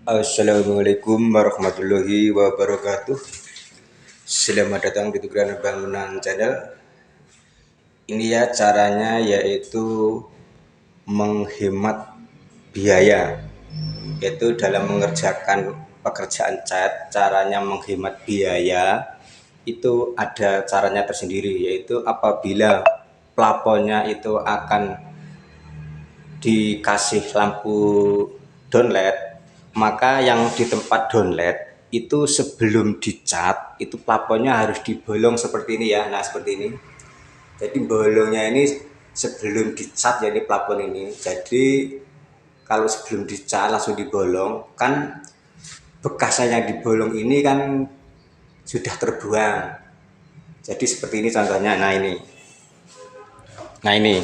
Assalamualaikum warahmatullahi wabarakatuh. Selamat datang di Tujuan Bangunan Channel. Ini ya caranya, yaitu menghemat biaya. Yaitu dalam mengerjakan pekerjaan cat, caranya menghemat biaya itu ada caranya tersendiri, yaitu apabila plafonnya itu akan dikasih lampu downlight, maka yang di tempat downlight itu sebelum dicat itu plafonnya harus dibolong seperti ini ya. Nah, seperti ini. Jadi bolongnya ini sebelum dicat, jadi plafon ini. Jadi kalau sebelum dicat langsung dibolong, kan bekasnya yang dibolong ini kan sudah terbuang. Jadi seperti ini contohnya. Nah, ini. Nah, ini.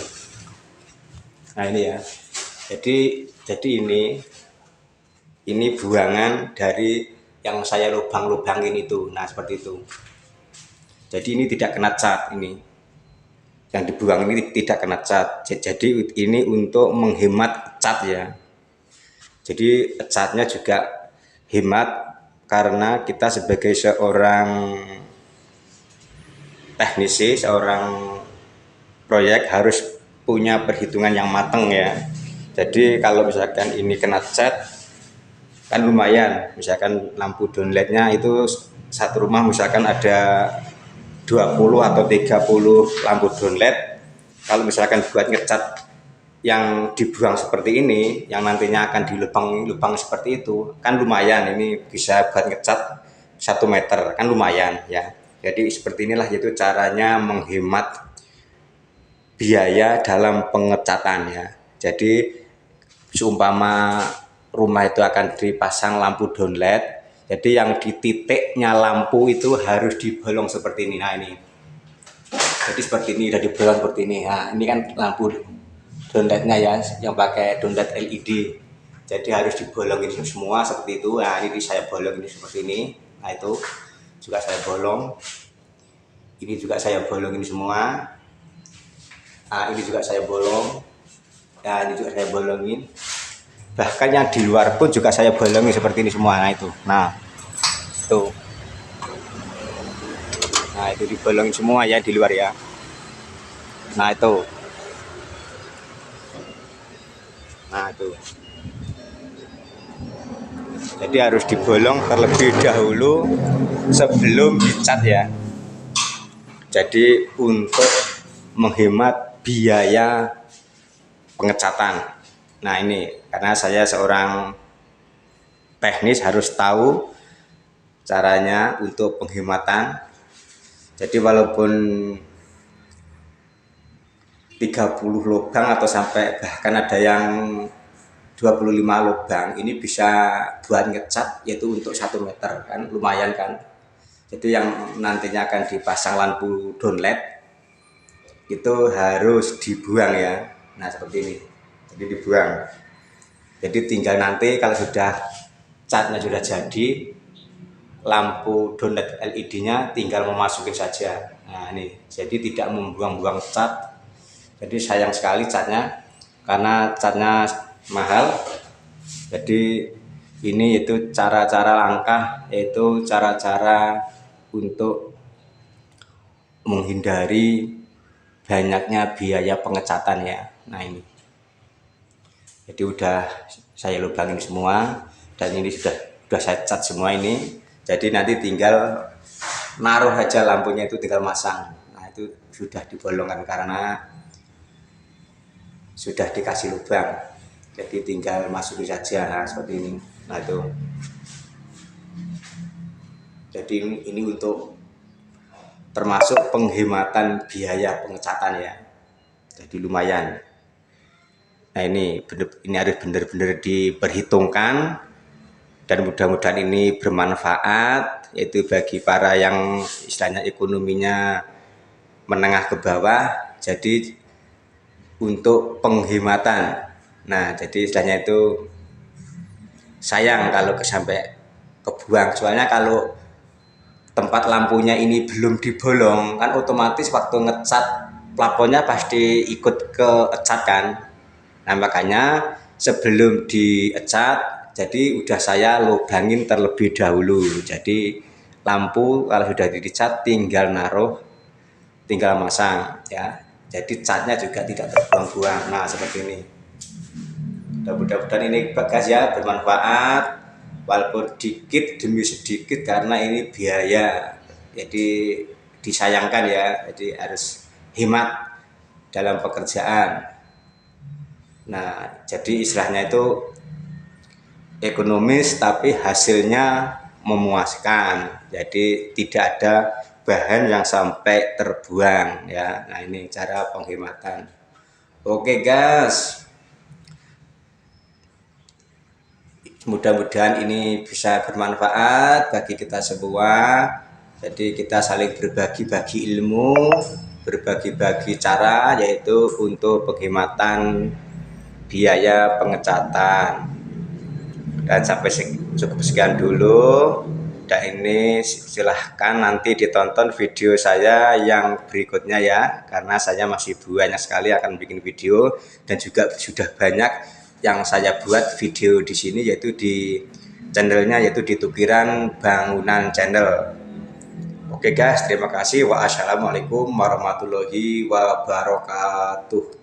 Nah, ini ya. Jadi ini buangan dari yang saya lubang-lubangin itu. Nah, seperti itu. Jadi ini tidak kena cat ini. Yang dibuang ini tidak kena cat. Jadi ini untuk menghemat cat ya. Jadi catnya juga hemat karena kita sebagai seorang teknisi, seorang proyek harus punya perhitungan yang matang ya. Jadi kalau misalkan ini kena cat kan lumayan, misalkan lampu downlightnya itu satu rumah misalkan ada 20 atau 30 lampu downlight. Kalau misalkan buat ngecat yang dibuang seperti ini, yang nantinya akan dilubang-lubang seperti itu, kan lumayan, ini bisa buat ngecat 1 meter, kan lumayan ya. Jadi seperti inilah yaitu caranya menghemat biaya dalam pengecatan ya. Jadi seumpama rumah itu akan dipasang lampu downlight, jadi yang di titiknya lampu itu harus dibolong seperti ini. Nah, ini jadi seperti ini, udah dibolong seperti ini. Nah, ini kan lampu downlightnya ya, yang pakai downlight LED, jadi harus dibolongin semua seperti itu. Nah, ini saya bolong ini seperti ini. Nah, itu juga saya bolong, ini juga saya bolongin semua. Nah, ini juga saya bolong. Nah, ini juga saya bolongin. Bahkan yang di luar pun juga saya bolongin seperti ini semua. Nah, itu. Nah, tuh. Nah, itu dibolongin semua ya di luar ya. Nah, itu. Nah, itu. Jadi harus dibolong terlebih dahulu sebelum dicat ya. Jadi untuk menghemat biaya pengecatan. Nah, ini karena saya seorang teknis harus tahu caranya untuk penghematan. Jadi walaupun 30 lubang atau sampai bahkan ada yang 25 lubang, ini bisa buat ngecat, yaitu untuk 1 meter, kan lumayan kan. Jadi yang nantinya akan dipasang lampu downlight itu harus dibuang ya. Nah, seperti ini. Jadi dibuang. Jadi tinggal nanti kalau sudah catnya sudah jadi, lampu downlight LED-nya tinggal memasukin saja. Nah, ini. Jadi tidak membuang-buang cat. Jadi sayang sekali catnya karena catnya mahal. Jadi ini itu cara-cara langkah, yaitu cara-cara untuk menghindari banyaknya biaya pengecatan ya. Nah, ini. Jadi udah saya lubangin semua dan ini sudah saya cat semua ini. Jadi nanti tinggal naruh aja lampunya, itu tinggal masang. Nah, itu sudah dibolongkan karena sudah dikasih lubang. Jadi tinggal masukin saja. Nah, seperti ini. Nah, itu. Jadi ini untuk termasuk penghematan biaya pengecatan ya. Jadi lumayan. Nah, ini harus benar-benar diperhitungkan dan mudah-mudahan ini bermanfaat, yaitu bagi para yang istilahnya ekonominya menengah ke bawah. Jadi untuk penghematan. Nah, jadi istilahnya itu sayang kalau sampai kebuang. Soalnya kalau tempat lampunya ini belum dibolong, kan otomatis waktu ngecat plafonnya pasti ikut ke cat kan. Nah, makanya sebelum dicat jadi udah saya lubangin terlebih dahulu. Jadi lampu kalau sudah dicat tinggal masang ya. Jadi catnya juga tidak terbuang-buang. Nah seperti ini. Mudah-mudahan ini bagus ya, bermanfaat walaupun sedikit demi sedikit karena ini biaya. Jadi disayangkan ya. Jadi harus hemat dalam pekerjaan. Nah, jadi istilahnya itu ekonomis tapi hasilnya memuaskan. Jadi tidak ada bahan yang sampai terbuang ya. Nah, ini cara penghematan. Oke, guys. Mudah-mudahan ini bisa bermanfaat bagi kita semua. Jadi kita saling berbagi-bagi ilmu, berbagi-bagi cara yaitu untuk penghematan biaya pengecatan. Dan sampai cukup sekian dulu. Dan ini silahkan nanti ditonton video saya yang berikutnya ya, karena saya masih banyak sekali akan bikin video dan juga sudah banyak yang saya buat video di sini, yaitu di channelnya, yaitu di Tukiran Bangunan Channel. Oke guys, terima kasih. Wassalamualaikum warahmatullahi wabarakatuh.